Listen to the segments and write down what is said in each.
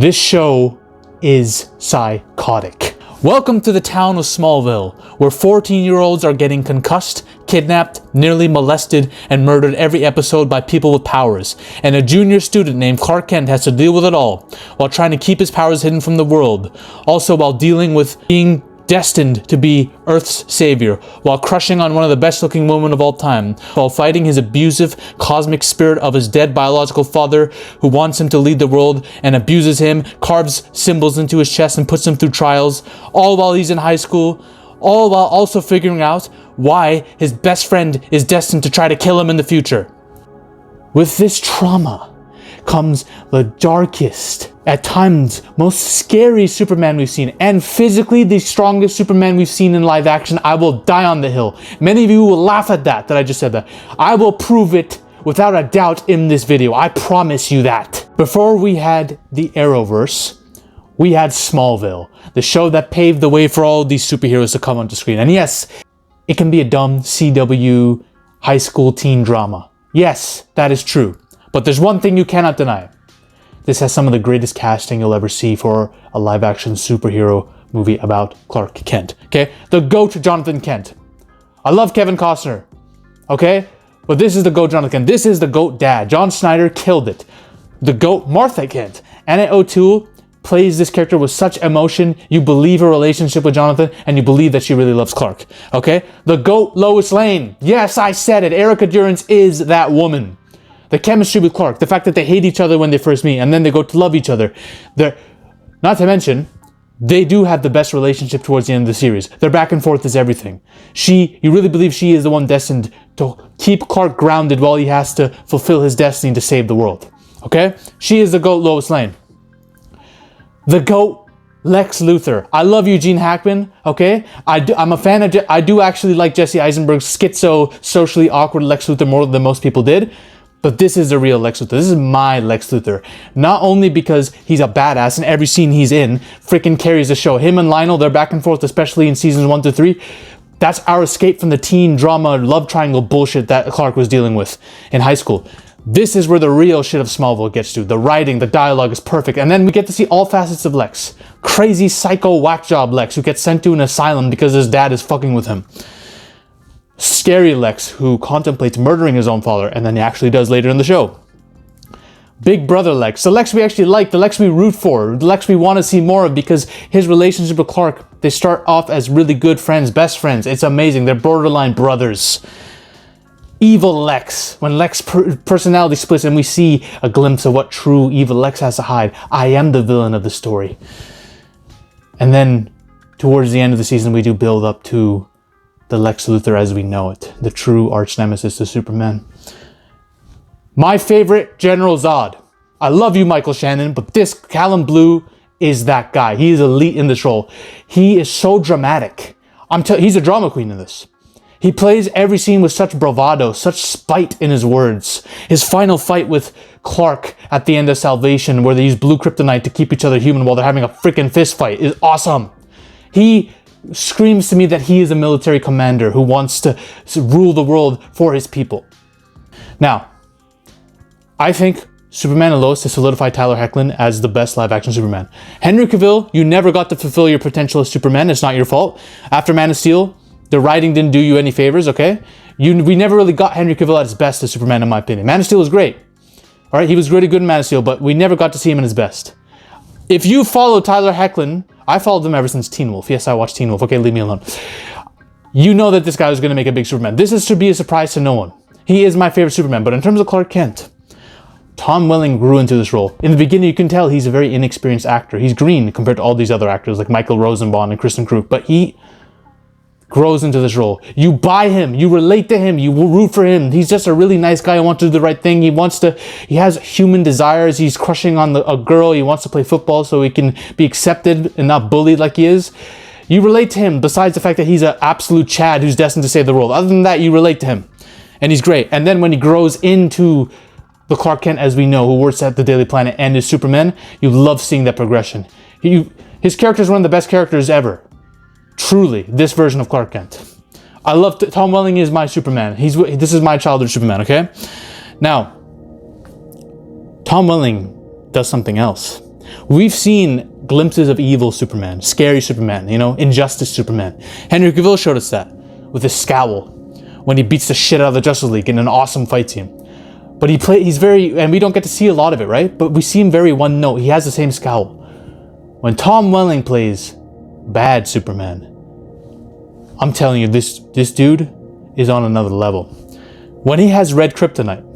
This show is psychotic. Welcome to the town of Smallville, where 14-year-olds are getting concussed, kidnapped, nearly molested, and murdered every episode by people with powers. And a junior student named Clark Kent has to deal with it all, while trying to keep his powers hidden from the world. Also while dealing with being destined to be Earth's savior, while crushing on one of the best-looking women of all time, while fighting his abusive cosmic spirit of his dead biological father who wants him to lead the world and abuses him, carves symbols into his chest and puts him through trials, all while he's in high school, all while also figuring out why his best friend is destined to try to kill him in the future. With this trauma comes the darkest, at times most scary Superman we've seen, and physically the strongest Superman we've seen in live action. I will die on the hill. Many of you will laugh at that I just said that. I will prove it without a doubt in this video. I promise you that. Before we had the Arrowverse, we had Smallville, the show that paved the way for all these superheroes to come onto screen. And yes, it can be a dumb CW high school teen drama. Yes, that is true. But there's one thing you cannot deny. This has some of the greatest casting you'll ever see for a live-action superhero movie about Clark Kent. Okay? The GOAT Jonathan Kent. I love Kevin Costner. Okay? But this is the GOAT Jonathan Kent. This is the GOAT dad. John Snyder killed it. The GOAT Martha Kent. Anna O'Toole plays this character with such emotion. You believe her relationship with Jonathan, and you believe that she really loves Clark. Okay? The GOAT Lois Lane. Yes, I said it. Erica Durance is that woman. The chemistry with Clark, the fact that they hate each other when they first meet, and then they go to love each other. Not to mention, they do have the best relationship towards the end of the series. Their back and forth is everything. You really believe she is the one destined to keep Clark grounded while he has to fulfill his destiny to save the world. Okay? She is the GOAT Lois Lane. The GOAT Lex Luthor. I love Eugene Hackman, okay? I'm a fan of, I do actually like Jesse Eisenberg's schizo, socially awkward Lex Luthor more than most people did. But this is the real Lex Luthor. This is my Lex Luthor. Not only because he's a badass and every scene he's in freaking carries the show. Him and Lionel, they're back and forth, especially in seasons 1 to 3. That's our escape from the teen drama love triangle bullshit that Clark was dealing with in high school. This is where the real shit of Smallville gets to. The writing, the dialogue is perfect. And then we get to see all facets of Lex. Crazy psycho whack job Lex who gets sent to an asylum because his dad is fucking with him. Scary Lex, who contemplates murdering his own father, and then he actually does later in the show. Big Brother Lex, the Lex we actually like, the Lex we root for, the Lex we want to see more of because his relationship with Clark, they start off as really good friends, best friends. It's amazing. They're borderline brothers. Evil Lex, when Lex personality splits and we see a glimpse of what true evil Lex has to hide. I am the villain of the story. And then towards the end of the season, we do build up to the Lex Luthor as we know it, the true arch nemesis to Superman. My favorite, General Zod. I love you, Michael Shannon, but this Callum Blue is that guy. He is elite in this role. He is so dramatic. He's a drama queen in this. He plays every scene with such bravado, such spite in his words. His final fight with Clark at the end of Salvation, where they use blue kryptonite to keep each other human while they're having a freaking fist fight, is awesome. He screams to me that he is a military commander who wants to rule the world for his people. Now, I think Superman and Lois to solidify Tyler Hoechlin as the best live-action Superman. Henry Cavill, you never got to fulfill your potential as Superman. It's not your fault. After Man of Steel, the writing didn't do you any favors, okay? We never really got Henry Cavill at his best as Superman, in my opinion. Man of Steel was great. All right, he was really good in Man of Steel, but we never got to see him at his best. If you follow Tyler Hoechlin, I followed him ever since Teen Wolf. Yes, I watched Teen Wolf. Okay, leave me alone. You know that this guy was going to make a big Superman. This should be a surprise to no one. He is my favorite Superman. But in terms of Clark Kent, Tom Welling grew into this role. In the beginning, you can tell he's a very inexperienced actor. He's green compared to all these other actors like Michael Rosenbaum and Kristen Krug. But he grows into this role. You buy him. You relate to him. You will root for him. He's just a really nice guy who wants to do the right thing. He has human desires. He's crushing on a girl. He wants to play football so he can be accepted and not bullied like he is. You relate to him besides the fact that he's an absolute Chad who's destined to save the world. Other than that, you relate to him. And he's great. And then when he grows into the Clark Kent as we know, who works at the Daily Planet and is Superman, you love seeing that progression. His character is one of the best characters ever. Truly, this version of Clark Kent. I love Tom Welling is my Superman. This is my childhood Superman, okay? Now, Tom Welling does something else. We've seen glimpses of evil Superman, scary Superman, you know, injustice Superman. Henry Cavill showed us that with his scowl when he beats the shit out of the Justice League in an awesome fight scene. But he's very, and we don't get to see a lot of it, right? But we see him very one note. He has the same scowl. When Tom Welling plays bad Superman, I'm telling you, this dude is on another level. When he has red kryptonite,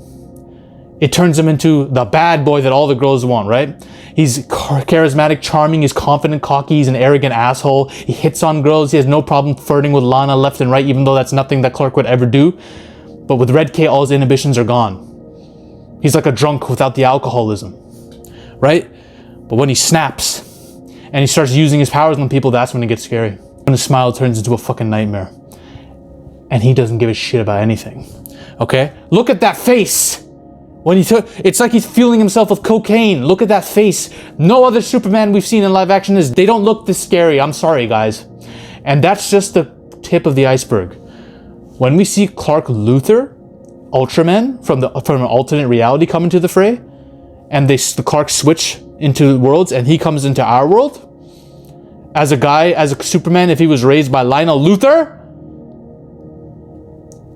it turns him into the bad boy that all the girls want, right? He's charismatic, charming, he's confident, cocky, he's an arrogant asshole. He hits on girls, he has no problem flirting with Lana left and right, even though that's nothing that Clark would ever do. But with Red K, all his inhibitions are gone. He's like a drunk without the alcoholism, right? But when he snaps and he starts using his powers on people, that's when it gets scary. When his smile turns into a fucking nightmare. And he doesn't give a shit about anything, okay? Look at that face. When it's like he's fueling himself with cocaine. Look at that face. No other Superman we've seen in live action they don't look this scary. I'm sorry, guys. And that's just the tip of the iceberg. When we see Clark Luthor, Ultraman from an alternate reality come into the fray, and the Clark switch into worlds, and he comes into our world as a Superman, if he was raised by Lionel Luthor,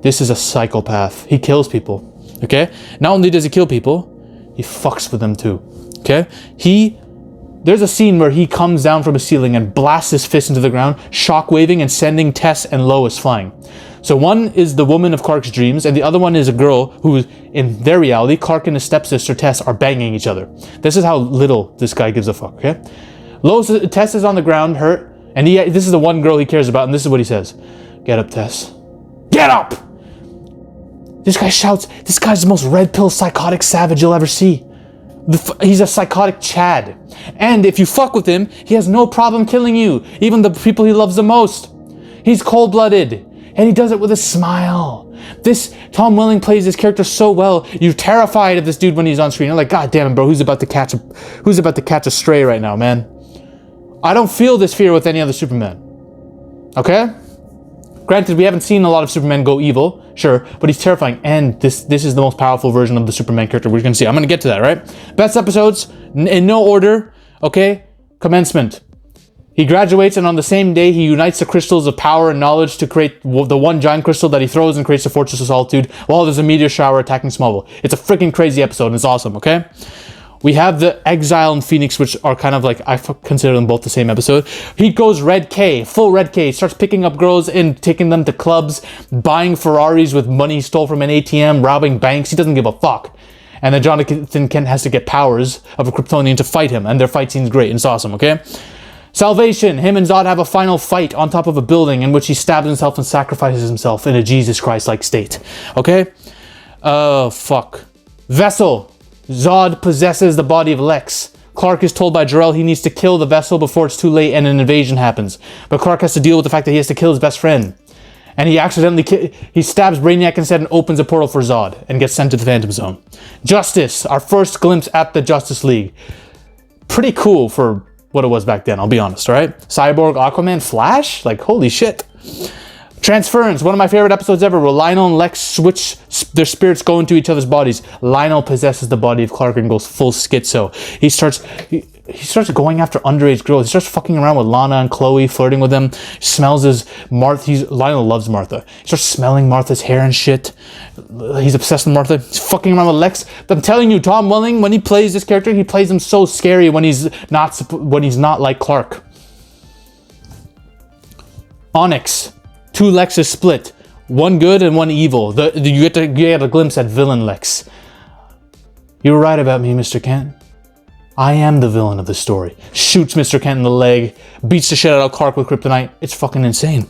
this is a psychopath. He kills people. Okay? Not only does he kill people, he fucks with them too. Okay? There's a scene where he comes down from a ceiling and blasts his fist into the ground, shockwaving and sending Tess and Lois flying. So one is the woman of Clark's dreams, and the other one is a girl who, in their reality, Clark and his stepsister Tess are banging each other. This is how little this guy gives a fuck, okay? Tess is on the ground, hurt, and this is the one girl he cares about, and this is what he says. Get up, Tess. Get up! This guy shouts, this guy's the most red pill psychotic savage you'll ever see. He's a psychotic Chad. And if you fuck with him, he has no problem killing you, even the people he loves the most. He's cold-blooded, and he does it with a smile. Tom Welling plays this character so well, you're terrified of this dude when he's on screen. You're like, God damn it, bro, who's about to catch a stray right now, man? I don't feel this fear with any other Superman. Okay? Granted, we haven't seen a lot of Superman go evil, sure, but he's terrifying, and this is the most powerful version of the Superman character we're going to see. I'm going to get to that, right? Best episodes, in no order, okay? Commencement. He graduates, and on the same day, he unites the crystals of power and knowledge to create the one giant crystal that he throws and creates the Fortress of Solitude while there's a meteor shower attacking Smallville. It's a freaking crazy episode, and it's awesome, okay? We have the Exile and Phoenix, which are kind of like, I consider them both the same episode. He goes Red K, full Red K, starts picking up girls and taking them to clubs, buying Ferraris with money he stole from an ATM, robbing banks. He doesn't give a fuck. And then Jonathan Kent has to get powers of a Kryptonian to fight him, and their fight scene's great, and it's awesome, okay? Salvation, him and Zod have a final fight on top of a building in which he stabs himself and sacrifices himself in a Jesus Christ-like state, okay? Fuck. Vessel. Zod possesses the body of Lex. Clark is told by Jor-El he needs to kill the vessel before it's too late and an invasion happens. But Clark has to deal with the fact that he has to kill his best friend. And he he stabs Brainiac instead and opens a portal for Zod and gets sent to the Phantom Zone. Justice, our first glimpse at the Justice League. Pretty cool for what it was back then, I'll be honest, right? Cyborg, Aquaman, Flash? Like, holy shit. Transference, one of my favorite episodes ever, where Lionel and Lex switch, their spirits go into each other's bodies. Lionel possesses the body of Clark and goes full schizo. He starts going after underage girls. He starts fucking around with Lana and Chloe, flirting with them. Smells Lionel loves Martha. He starts smelling Martha's hair and shit. He's obsessed with Martha. He's fucking around with Lex. I'm telling you, Tom Welling, when he plays this character, he plays him so scary when he's not like Clark. Onyx. Two Lexes split, one good and one evil. You get a glimpse at villain Lex. You were right about me, Mr. Kent. I am the villain of the story. Shoots Mr. Kent in the leg, beats the shit out of Clark with kryptonite. It's fucking insane.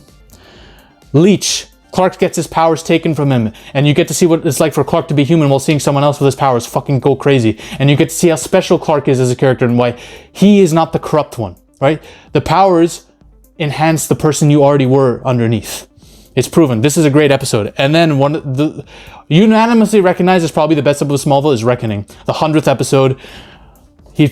Leech. Clark gets his powers taken from him, and you get to see what it's like for Clark to be human while seeing someone else with his powers fucking go crazy. And you get to see how special Clark is as a character and why he is not the corrupt one, right? The powers enhance the person you already were underneath. It's proven. This is a great episode. And then unanimously recognized as probably the best episode of Smallville is Reckoning. The 100th episode. He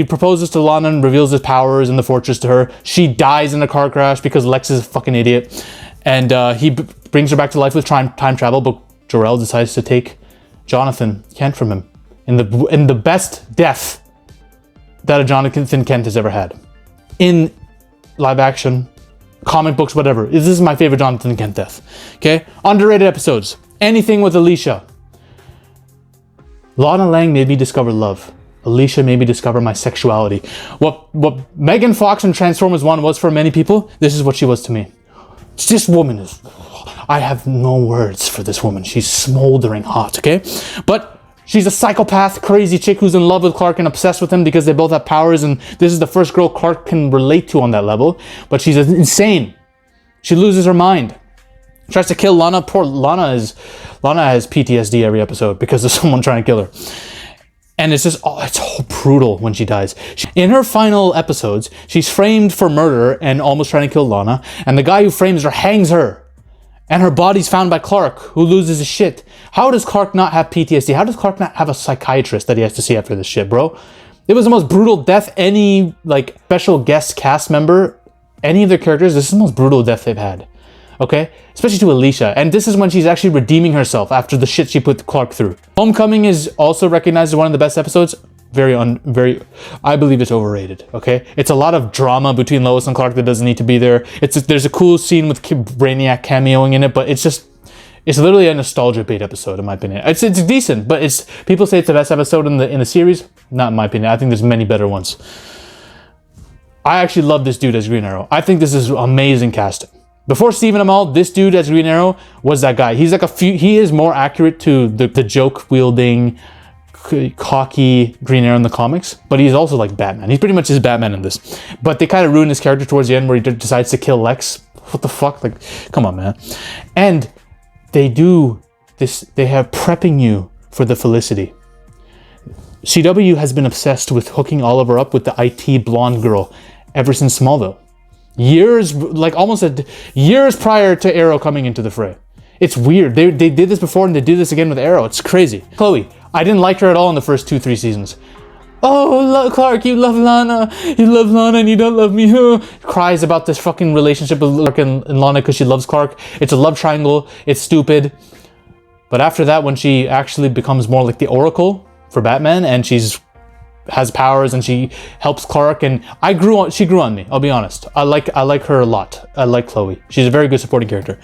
proposes to Lana and reveals his powers in the fortress to her. She dies in a car crash because Lex is a fucking idiot. And he brings her back to life with time travel, but Jor-El decides to take Jonathan Kent from him in the best death that a Jonathan Kent has ever had. In live action, comic books, whatever. This is my favorite Jonathan Kent death. Okay? Underrated episodes. Anything with ALICIA. Lana Lang made me discover love. ALICIA made me discover my sexuality. What Megan Fox in Transformers 1 was for many people, this is what she was to me. This woman is... I have no words for this woman. She's smoldering hot, okay? But she's a psychopath, crazy chick who's in love with Clark and obsessed with him because they both have powers, and this is the first girl Clark can relate to on that level. But she's insane. She loses her mind. Tries to kill Lana. Poor Lana has PTSD every episode because of someone trying to kill her. And it's just, oh, it's so brutal when she dies. In her final episodes, she's framed for murder and almost trying to kill Lana. And the guy who frames her hangs her. And her body's found by Clark, who loses his shit. How does Clark not have PTSD? How does Clark not have a psychiatrist that he has to see after this shit, bro? It was the most brutal death any, like, special guest cast member, any of their characters, this is the most brutal death they've had. Okay? Especially to ALICIA. And this is when she's actually redeeming herself after the shit she put Clark through. Homecoming is also recognized as one of the best episodes. I believe it's overrated, okay? It's a lot of drama between Lois and Clark that doesn't need to be there. There's a cool scene with Brainiac cameoing in it, but it's literally a nostalgia bait episode, in my opinion. It's decent, but people say it's the best episode in the series. Not in my opinion. I think there's many better ones. I actually love this dude as Green Arrow. I think this is amazing casting. Before Stephen Amell, this dude as Green Arrow was that guy. He's like he is more accurate to the joke wielding, cocky Green Arrow in the comics, but he's also like Batman. He's pretty much just Batman in this. But they kind of ruin his character towards the end where he decides to kill Lex. What the fuck? Like, come on, man. And they do this, they have prepping you for the Felicity. CW has been obsessed with hooking Oliver up with the IT blonde girl ever since Smallville. Years, like almost years prior to Arrow coming into the fray. It's weird. They did this before and they do this again with Arrow. It's crazy. Chloe, I didn't like her at all in the first 2-3 seasons. Oh, Clark, you love Lana. You love Lana and you don't love me. Cries about this fucking relationship with Clark and Lana because she loves Clark. It's a love triangle. It's stupid. But after that, when she actually becomes more like the Oracle for Batman and has powers and she helps Clark, and she grew on me, I'll be honest. I like her a lot. I like Chloe. She's a very good supporting character.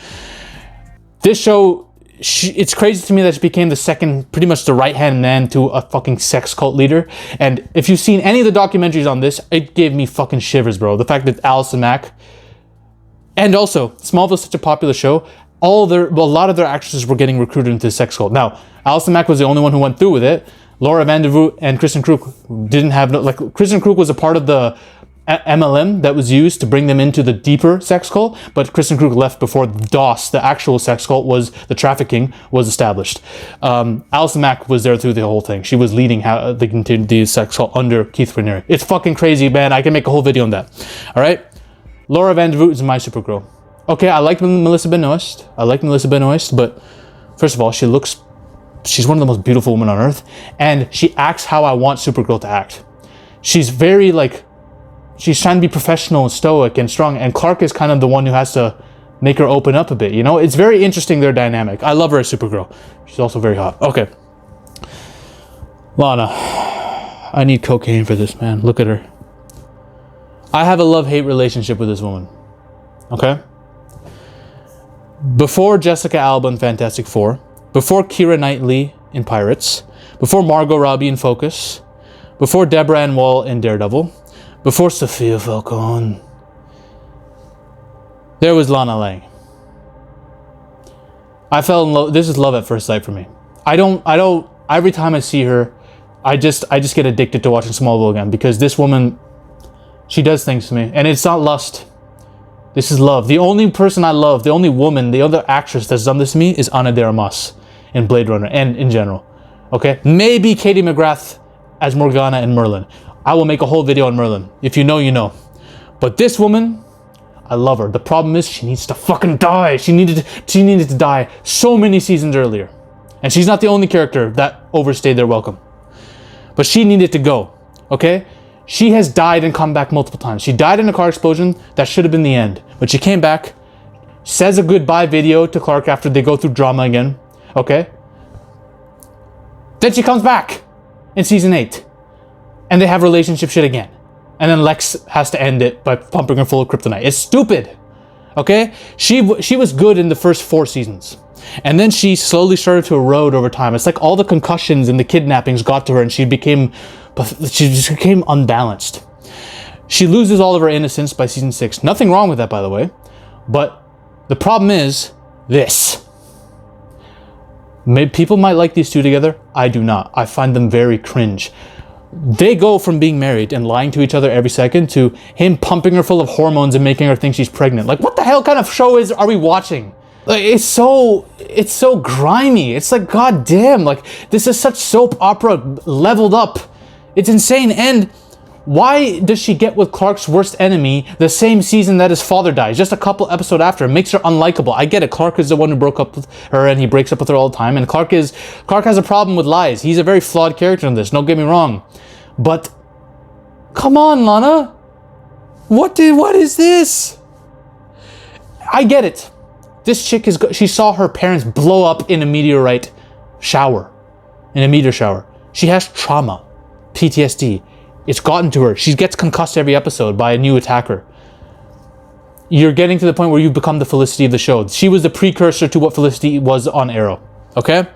This show, it's crazy to me that she became the second, pretty much the right-hand man to a fucking sex cult leader. And if you've seen any of the documentaries on this, it gave me fucking shivers, bro. The fact that Allison Mack, and also Smallville's such a popular show, a lot of their actresses were getting recruited into the sex cult. Now, Allison Mack was the only one who went through with it. Laura Vandervoort and Kristen Krug didn't have Kristen Krug was a part of the MLM that was used to bring them into the deeper sex cult, but Kristen Krug left before DOS, the actual sex cult, the trafficking was established. Allison Mack was there through the whole thing. She was leading the sex cult under Keith Raniere. It's fucking crazy, man. I can make a whole video on that. All right? Laura Vandervoort is my Supergirl. Okay, I like Melissa Benoist. But first of all, she's one of the most beautiful women on earth, and she acts how I want Supergirl to act. She's very she's trying to be professional and stoic and strong, and Clark is kind of the one who has to make her open up a bit, you know? It's very interesting, their dynamic. I love her as Supergirl. She's also very hot. Okay. Lana. I need cocaine for this, man. Look at her. I have a love-hate relationship with this woman. Okay? Before Jessica Alba in Fantastic Four, before Keira Knightley in Pirates, before Margot Robbie in Focus, before Deborah Ann Woll in Daredevil, before Sophia Falcone, there was Lana Lang. I fell in love. This is love at first sight for me. I don't, every time I see her, I just get addicted to watching Smallville again, because this woman, she does things to me, and it's not lust. This is love. The only person I love, the only woman, the other actress that's done this to me is Ana de Armas in Blade Runner and in general. Okay? Maybe Katie McGrath as Morgana and Merlin. I will make a whole video on Merlin. If you know, you know. But this woman, I love her. The problem is she needs to fucking die. She needed to die so many seasons earlier. And she's not the only character that overstayed their welcome. But she needed to go. Okay? She has died and come back multiple times. She died in a car explosion. That should have been the end. But she came back, says a goodbye video to Clark after they go through drama again. Okay? Then she comes back in season 8. and they have relationship shit again. And then Lex has to end it by pumping her full of kryptonite. It's stupid. Okay? She was good in the first 4 seasons. And then she slowly started to erode over time. It's like all the concussions and the kidnappings got to her and she just became unbalanced. She loses all of her innocence by season 6. Nothing wrong with that, by the way. But the problem is this. People might like these two together. I do not. I find them very cringe. They go from being married and lying to each other every second to him pumping her full of hormones and making her think she's pregnant. Like, what the hell kind of show are we watching? Like, it's so grimy. It's like, goddamn, like, this is such soap opera leveled up. It's insane. And why does she get with Clark's worst enemy the same season that his father dies? Just a couple episodes after. It makes her unlikable. I get it. Clark is the one who broke up with her and he breaks up with her all the time. And Clark has a problem with lies. He's a very flawed character in this. Don't get me wrong. But come on, Lana. What is this? I get it. This chick she saw her parents blow up in a meteor shower. She has trauma, PTSD. It's gotten to her. She gets concussed every episode by a new attacker. You're getting to the point where you become the Felicity of the show. She was the precursor to what Felicity was on Arrow. Okay?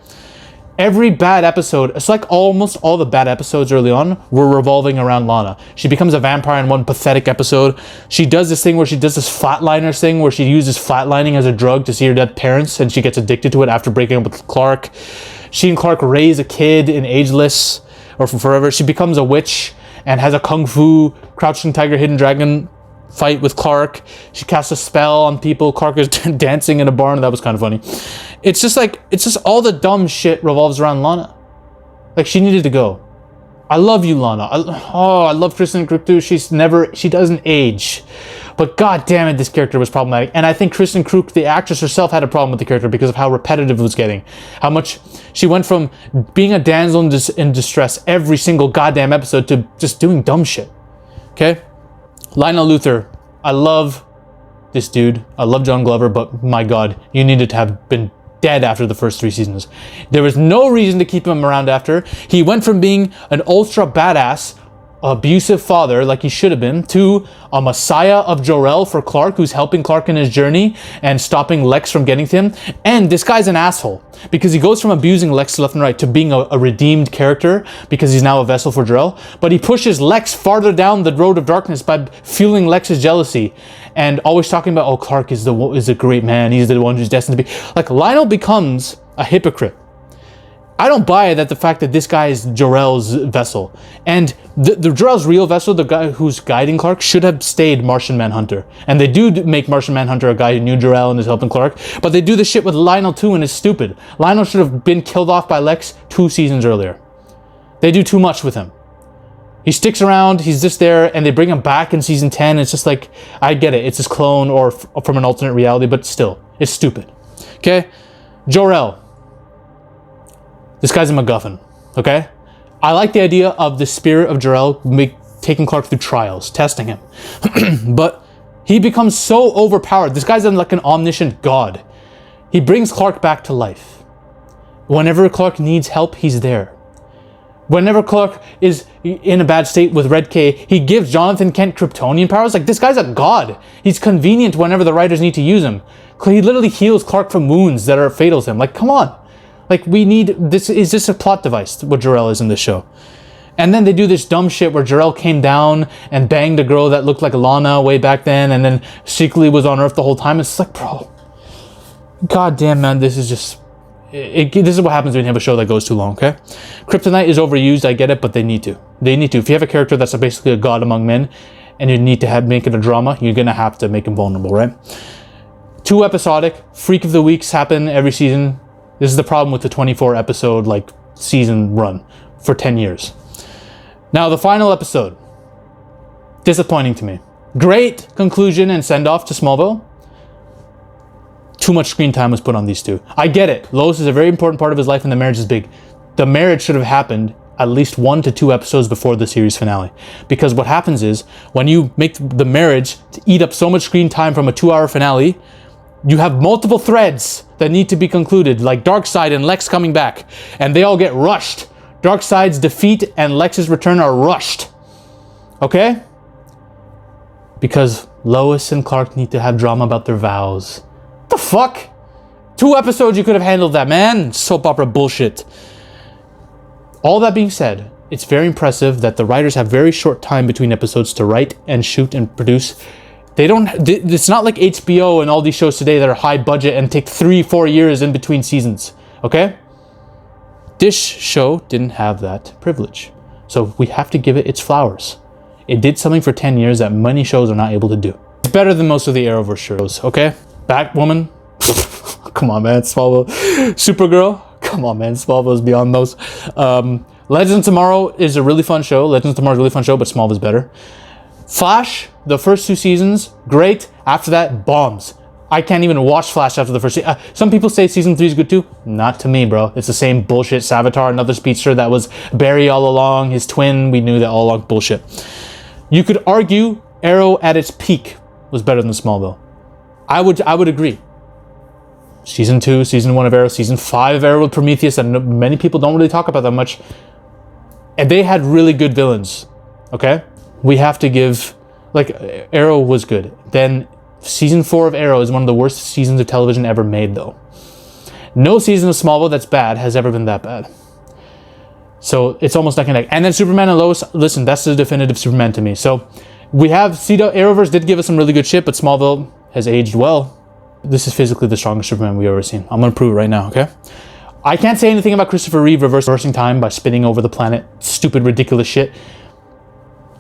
Every bad episode, it's like almost all the bad episodes early on were revolving around Lana. She becomes a vampire in one pathetic episode. She does this thing where she does this flatliners thing where she uses flatlining as a drug to see her dead parents and she gets addicted to it after breaking up with Clark. She and Clark raise a kid in Ageless or for forever. She becomes a witch and has a kung fu crouching tiger hidden dragon fight with Clark. She casts a spell on people. Clark is dancing in a barn. That was kind of funny. It's just all the dumb shit revolves around Lana. Like, she needed to go. I love you, Lana. I love Kristen Kruk too. She doesn't age. But god damn it, this character was problematic. And I think Kristen Kruk, the actress herself, had a problem with the character because of how repetitive it was getting. How much she went from being a damsel in distress every single goddamn episode to just doing dumb shit. Okay? Lionel Luthor, I love this dude. I love John Glover, but my god, you needed to have been dead after the first 3 seasons. There was no reason to keep him around after. He went from being an ultra badass, abusive father, like he should have been, to a messiah of Jor-El for Clark, who's helping Clark in his journey and stopping Lex from getting to him. And this guy's an asshole because he goes from abusing Lex left and right to being a redeemed character because he's now a vessel for Jor-El. But he pushes Lex farther down the road of darkness by fueling Lex's jealousy and always talking about, oh, Clark is a great man. He's the one who's destined to be. Like, Lionel becomes a hypocrite. I don't buy that the fact that this guy is Jor-El's vessel. And the Jor-El's real vessel, the guy who's guiding Clark, should have stayed Martian Manhunter. And they do make Martian Manhunter a guy who knew Jor-El and is helping Clark. But they do this shit with Lionel too, and it's stupid. Lionel should have been killed off by Lex 2 seasons earlier. They do too much with him. He sticks around, he's just there, and they bring him back in season 10. It's just like, I get it. It's his clone or from an alternate reality, but still, it's stupid. Okay? Jor-El. This guy's a MacGuffin, okay? I like the idea of the spirit of Jor-El taking Clark through trials, testing him. But he becomes so overpowered. This guy's like an omniscient god. He brings Clark back to life. Whenever Clark needs help, he's there. Whenever Clark is in a bad state with Red K, he gives Jonathan Kent Kryptonian powers. Like, this guy's a god. He's convenient whenever the writers need to use him. He literally heals Clark from wounds that are fatal to him. Like, come on. Like, we need this. Is this a plot device, what Jor-El is in this show? And then they do this dumb shit where Jor-El came down and banged a girl that looked like Lana way back then and then secretly was on Earth the whole time. It's like, bro, goddamn, man, this is just... this is what happens when you have a show that goes too long, okay? Kryptonite is overused, I get it, but they need to. They need to. If you have a character that's basically a god among men and you need to make it a drama, you're going to have to make him vulnerable, right? 2 episodic. Freak of the Weeks happen every season. This is the problem with the 24 episode season run for 10 years. Now, the final episode. Disappointing to me. Great conclusion and send-off to Smallville. Too much screen time was put on these two. I get it. Lois is a very important part of his life and the marriage is big. The marriage should have happened at least 1 to 2 episodes before the series finale. Because what happens is, when you make the marriage to eat up so much screen time from a 2-hour finale, you have multiple threads that need to be concluded, like Darkseid and Lex coming back, and they all get rushed Darkseid's defeat and Lex's return are rushed. Okay? Because Lois and Clark need to have drama about their vows. What the fuck? 2 episodes you could have handled that, man. Soap opera bullshit. All that being said, it's very impressive that the writers have very short time between episodes to write and shoot and produce. It's not like HBO and all these shows today that are high budget and take 3-4 years in between seasons. Okay? This show didn't have that privilege. So we have to give it its flowers. It did something for 10 years that many shows are not able to do. It's better than most of the Arrowverse shows, okay? Batwoman? Come on, man. Smallville. Supergirl? Come on, man. Smallville is beyond those. Legends of Tomorrow is a really fun show. Legends of Tomorrow is a really fun show, but Smallville is better. Flash, the first 2 seasons, great. After that, bombs. I can't even watch Flash after the first season. Some people say season 3 is good too. Not to me, bro. It's the same bullshit. Savitar, another speedster that was Barry all along. His twin, we knew that all along. Bullshit. You could argue Arrow at its peak was better than Smallville. I would agree. Season 2, season 1 of Arrow, season 5 of Arrow with Prometheus, and many people don't really talk about that much. And they had really good villains. Okay? We have to give, like, Arrow was good. Then season 4 of Arrow is one of the worst seasons of television ever made, though. No season of Smallville that's bad has ever been that bad. So it's almost neck and neck. And then Superman and Lois, listen, that's the definitive Superman to me. So we have, Arrowverse did give us some really good shit, but Smallville has aged well. This is physically the strongest Superman we've ever seen. I'm gonna prove it right now, okay? I can't say anything about Christopher Reeve reversing time by spinning over the planet. Stupid, ridiculous shit.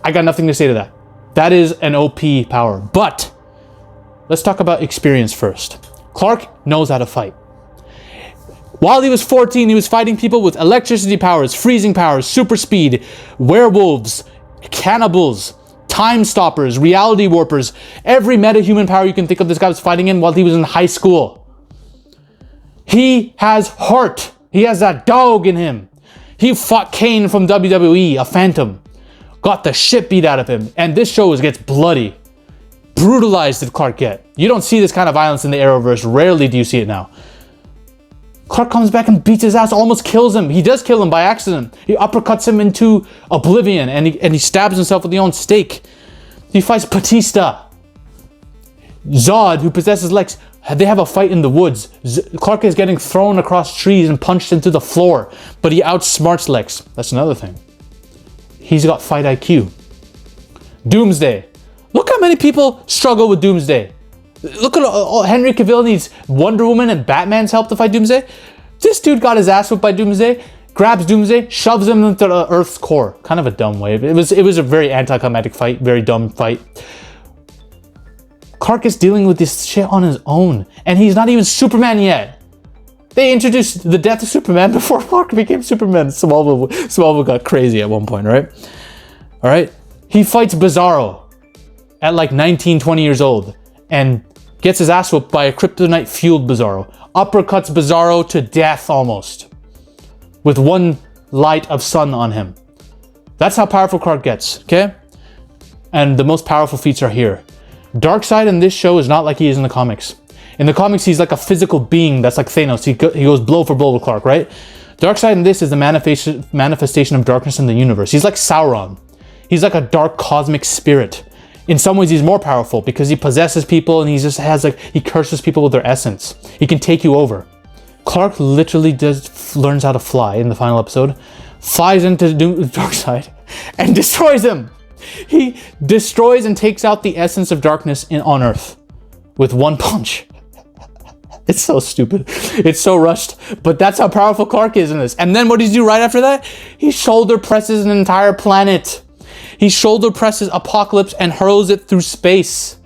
I got nothing to say to that. That is an OP power. But let's talk about experience first. Clark knows how to fight. While he was 14, he was fighting people with electricity powers, freezing powers, super speed, werewolves, cannibals, time stoppers, reality warpers. Every meta-human power you can think of, this guy was fighting in while he was in high school. He has heart. He has that dog in him. He fought Kane from WWE, a phantom. Got the shit beat out of him. And this show gets bloody. Brutalized did Clark get. You don't see this kind of violence in the Arrowverse. Rarely do you see it now. Clark comes back and beats his ass, almost kills him. He does kill him by accident. He uppercuts him into oblivion, and he stabs himself with his own stake. He fights Batista. Zod, who possesses Lex, they have a fight in the woods. Clark is getting thrown across trees and punched into the floor, but he outsmarts Lex. That's another thing. He's got fight IQ. Doomsday. Look how many people struggle with Doomsday. Look at Henry Cavill needs Wonder Woman and Batman's help to fight Doomsday. This dude got his ass whipped by Doomsday, grabs Doomsday, shoves him into the Earth's core. Kind of a dumb way. It was a very anticlimactic fight, very dumb fight. Clark is dealing with this shit on his own, and he's not even Superman yet. They introduced the death of Superman before Clark became Superman. Smallville got crazy at one point, right? All right. He fights Bizarro at like 19, 20 years old and gets his ass whooped by a kryptonite-fueled Bizarro. Uppercuts Bizarro to death almost with one light of sun on him. That's how powerful Clark gets, okay? And the most powerful feats are here. Darkseid in this show is not like he is in the comics. In the comics, he's like a physical being that's like Thanos. He goes blow for blow with Clark, right? Darkseid in this is the manifestation of darkness in the universe. He's like Sauron. He's like a dark cosmic spirit. In some ways, he's more powerful because he possesses people and he just has like, he curses people with their essence. He can take you over. Clark literally learns how to fly in the final episode, flies into Darkseid and destroys him. He destroys and takes out the essence of darkness on Earth with one punch. It's so stupid. It's so rushed, but that's how powerful Clark is in this. And then what does he do right after that? He shoulder presses an entire planet. He shoulder presses Apocalypse and hurls it through space.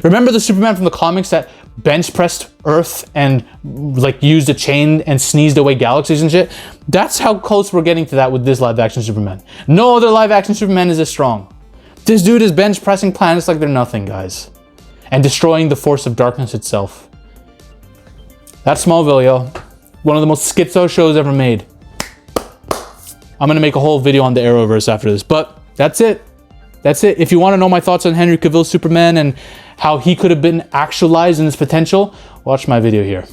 Remember the Superman from the comics that bench pressed Earth and like used a chain and sneezed away galaxies and shit? That's how close we're getting to that with this live action Superman. No other live action Superman is as strong. This dude is bench pressing planets like they're nothing, guys. And destroying the force of darkness itself. That's Smallville, yo. One of the most schizo shows ever made. I'm gonna make a whole video on the Arrowverse after this, but that's it. That's it. If you want to know my thoughts on Henry Cavill's Superman and how he could have been actualized in his potential, watch my video here.